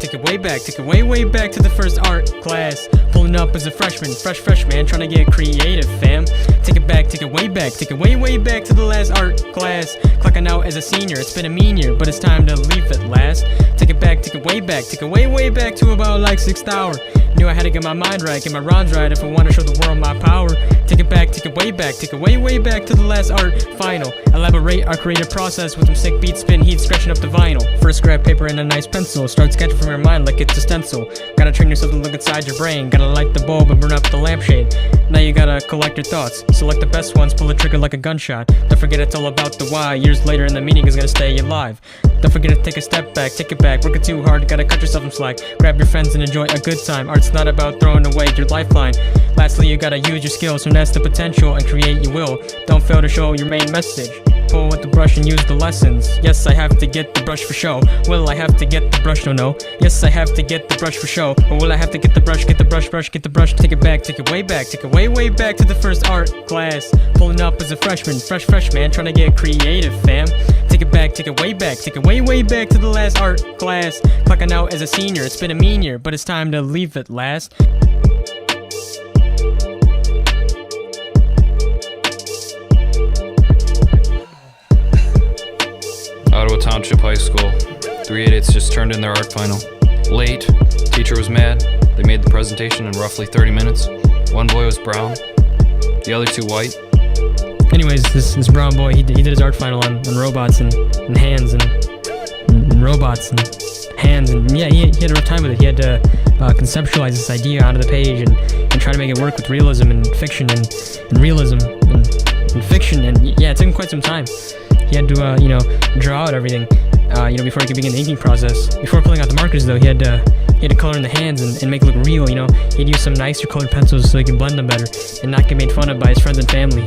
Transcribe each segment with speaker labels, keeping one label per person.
Speaker 1: take it way back, take it way, way back to the first art class. Pulling up as a freshman, freshman, trying to get creative, fam. Take it back, take it way back, take it way, way back to the last art class. Clocking out as a senior, it's been a mean year, but it's time to leave at last. Take it back, take it way back, take it way, way back to about like 6th hour. Knew I had to get my mind right, get my rhymes right if I want to show the world my power. Take it back, take it way back, take it way, way back to the last art final. Elaborate our creative process with some sick beats, spin heat, scratching up the vinyl. First scrap paper and a nice pencil, start sketching from your mind like it's a stencil. Gotta train yourself to look inside your brain, gotta light the bulb and burn up the lampshade. Now you gotta collect your thoughts, select the best ones, pull the trigger like a gunshot. Don't forget it's all about the why, years later and the meaning is gonna stay alive. Don't forget to take a step back, take it back, working too hard, gotta cut yourself some slack. Grab your friends and enjoy a good time, art's not about throwing away your lifeline. Lastly, you gotta use your skills, harness the potential and create your will. Don't fail to show your main message. Pull with the brush and use the lessons. Yes, I have to get the brush for show. Will I have to get the brush? No. Yes, I have to get the brush for show. Or will I have to get the brush, get the brush, get the brush. Take it back, take it way back, take it way, way back to the first art class. Pulling up as a freshman, freshman, trying to get creative, fam. Take it back, take it way back, take it way, way back to the last art class. Clocking out as a senior, it's been a mean year, but it's time to leave at last.
Speaker 2: Ottawa Township High School. 3/8 just turned in their art final. Late, teacher was mad. They made the presentation in roughly 30 minutes. One boy was brown, the other two white.
Speaker 1: Anyways, this brown boy, he did his art final on robots and hands and robots and hands, and yeah, he had a rough time with it. He had to conceptualize this idea onto the page and try to make it work with realism and fiction and realism and fiction, and yeah, it took him quite some time. He had to, draw out everything, before he could begin the inking process. Before pulling out the markers, though, he had to color in the hands and make it look real, He'd use some nicer colored pencils so he could blend them better and not get made fun of by his friends and family.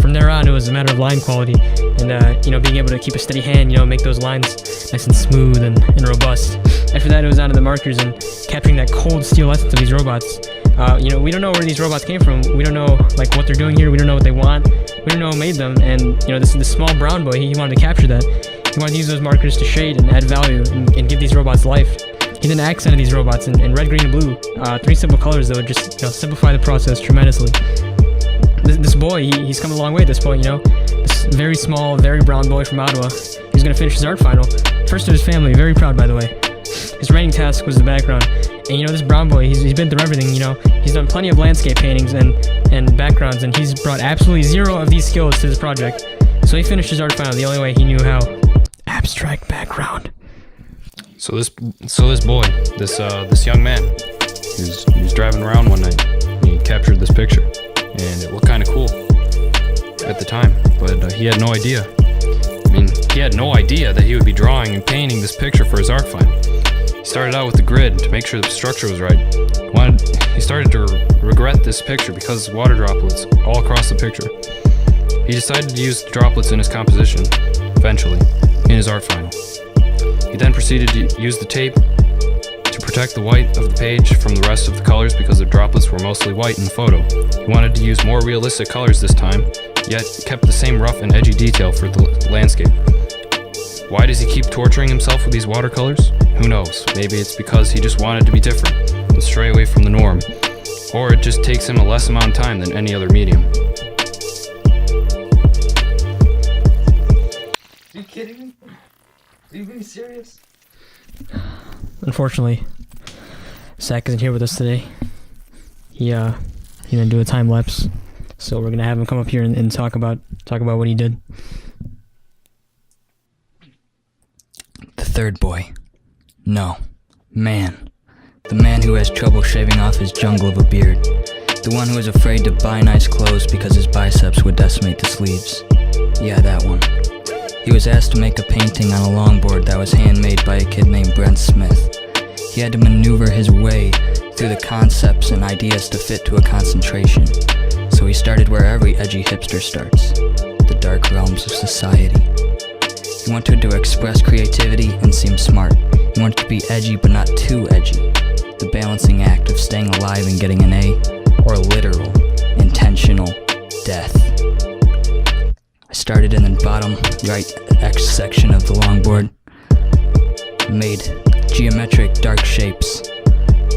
Speaker 1: From there on, it was a matter of line quality and, being able to keep a steady hand, make those lines nice and smooth and robust. After that, it was onto the markers and capturing that cold steel essence of these robots. We don't know where these robots came from. We don't know, what they're doing here. We don't know what they want. We don't know what made them. And, this small brown boy, he wanted to capture that. He wanted to use those markers to shade and add value and give these robots life. He then accented these robots in red, green, and blue. 3 simple colors that would just, simplify the process tremendously. This boy, he's come a long way at this point, This very small, very brown boy from Ottawa. He's going to finish his art final. First of his family, very proud, by the way. His writing task was the background. And this brown boy, he's been through everything, He's done plenty of landscape paintings and backgrounds, and he's brought absolutely 0 of these skills to this project. So he finished his art final the only way he knew how. Abstract background.
Speaker 2: So this boy, this young man, he was driving around one night and he captured this picture, and it looked kind of cool at the time, but he had no idea. He had no idea that he would be drawing and painting this picture for his art final. He started out with the grid to make sure the structure was right. He started to regret this picture because of water droplets all across the picture. He decided to use the droplets in his composition, eventually, in his art final. He then proceeded to use the tape to protect the white of the page from the rest of the colors because the droplets were mostly white in the photo. He wanted to use more realistic colors this time, yet kept the same rough and edgy detail for the landscape. Why does he keep torturing himself with these watercolors? Who knows? Maybe it's because he just wanted to be different and stray away from the norm. Or it just takes him a less amount of time than any other medium.
Speaker 3: Are you kidding me? Are you being serious?
Speaker 1: Unfortunately, Zach isn't here with us today. He didn't do a time lapse, so we're gonna have him come up here and talk about what he did.
Speaker 4: The third boy. No. Man. The man who has trouble shaving off his jungle of a beard. The one who is afraid to buy nice clothes because his biceps would decimate the sleeves. Yeah, that one. He was asked to make a painting on a longboard that was handmade by a kid named Brent Smith. He had to maneuver his way through the concepts and ideas to fit to a concentration. So he started where every edgy hipster starts, the dark realms of society. He wanted to express creativity and seem smart. He wanted to be edgy but not too edgy. The balancing act of staying alive and getting an A, or literal, intentional death. I started in the bottom right X section of the longboard, made Geometric dark shapes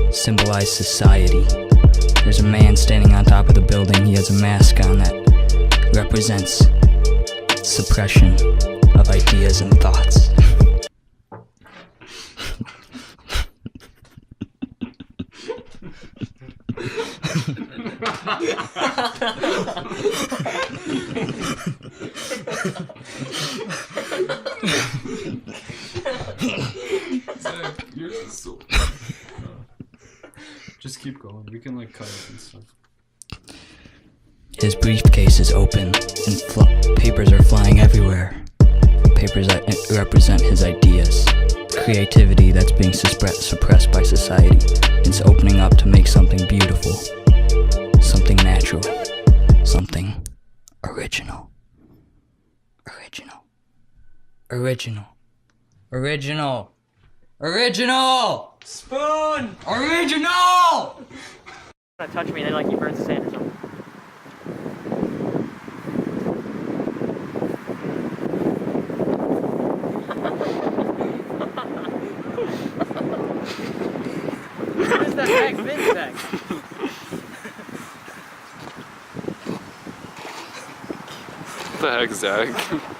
Speaker 4: symbolize society. There's a man standing on top of the building. He has a mask on that represents suppression of ideas and thoughts.
Speaker 2: Just keep going. We can like cut it and stuff.
Speaker 4: His briefcase is open and papers are flying everywhere. Papers that represent his ideas. Creativity that's being suppressed by society. It's opening up to make something beautiful. Something natural. Something original. Original. Original. Original. Original!
Speaker 3: Spoon!
Speaker 4: Original!
Speaker 1: Touch me and then like he burns his hand or something. What is that bag? Vince bag.
Speaker 2: What the heck, Zach?